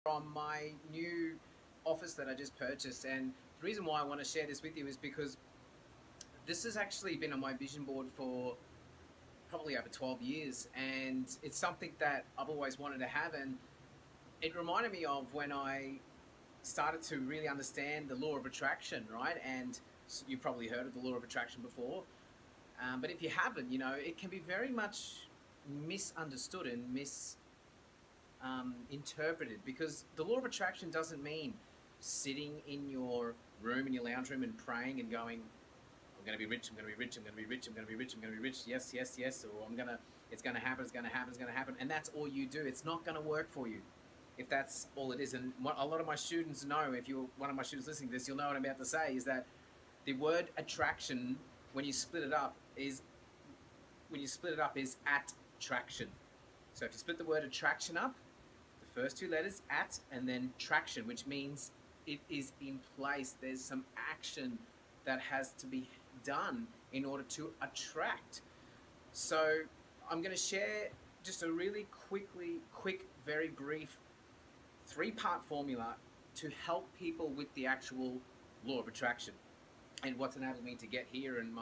From my new office that I just purchased, and the reason why I want to share this with you is because this has actually been on my vision board for probably over 12 years, and it's something that I've always wanted to have. And it reminded me of when I started to really understand the law of attraction, right? And you've probably heard of the law of attraction before, but if you haven't, it can be very much misunderstood and interpreted, because the law of attraction doesn't mean sitting in your room, in your lounge room, and praying and going, I'm going to be rich, I'm going to be rich, I'm going to be rich, I'm going to be rich, I'm going to be rich, yes, yes, yes, or it's going to happen, it's going to happen, it's going to happen, and that's all you do. It's not going to work for you if that's all it is. And what a lot of my students know, if you're one of my students listening to this, you'll know what I'm about to say, is that the word attraction, when you split it up, is attraction. So if you split the word attraction up, the first two letters, at, and then traction, which means it is in place. There's some action that has to be done in order to attract. So I'm going to share just a really quick, very brief 3-part formula to help people with the actual law of attraction and what's enabled me to get here. And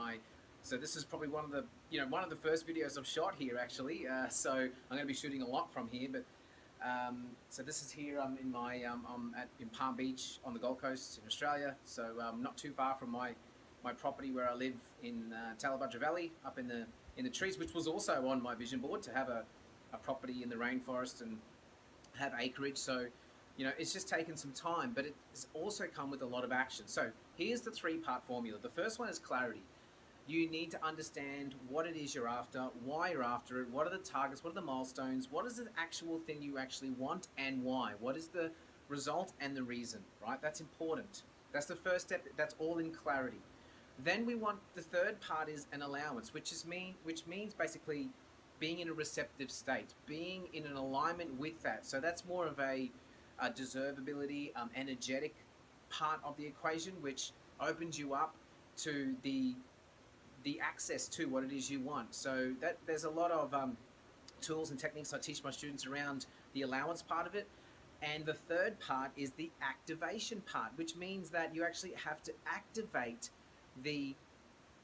so this is probably one of the first videos I've shot here, actually. So I'm going to be shooting a lot from here, but so this is here. I'm in Palm Beach on the Gold Coast in Australia. So not too far from my property where I live in Talabudra Valley, up in the trees, which was also on my vision board, to have a property in the rainforest and have acreage. So it's just taken some time, but it's also come with a lot of action. So here's the 3-part formula. The first one is clarity. You need to understand what it is you're after, why you're after it, what are the targets, what are the milestones, what is the actual thing you actually want, and why. What is the result and the reason, right? That's important. That's the first step. That's all in clarity. Then we want the third part is an allowance, which means basically being in a receptive state, being in an alignment with that. So that's more of a deservability, energetic part of the equation, which opens you up to the access to what it is you want. So that there's a lot of tools and techniques I teach my students around the allowance part of it. And the third part is the activation part, which means that you actually have to activate the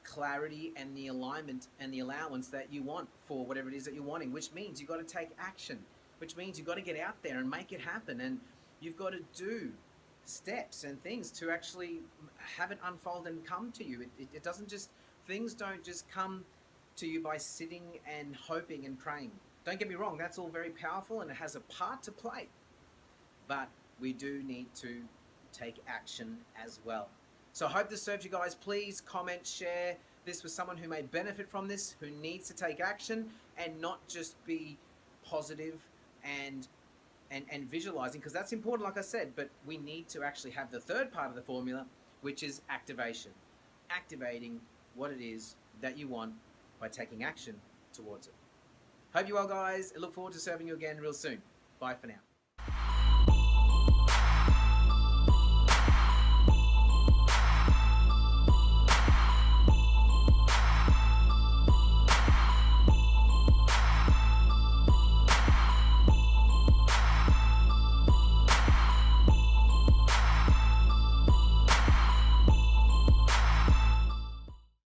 clarity and the alignment and the allowance that you want for whatever it is that you're wanting, which means you've got to take action, which means you've got to get out there and make it happen. And you've got to do steps and things to actually have it unfold and come to you. It doesn't just, things don't just come to you by sitting and hoping and praying. Don't get me wrong, that's all very powerful and it has a part to play. But we do need to take action as well. So I hope this serves you guys. Please comment, share this with someone who may benefit from this, who needs to take action and not just be positive and visualizing, because that's important, like I said, but we need to actually have the third part of the formula, which is activation. Activating what it is that you want by taking action towards it. Hope you well, guys. I look forward to serving you again real soon. Bye for now.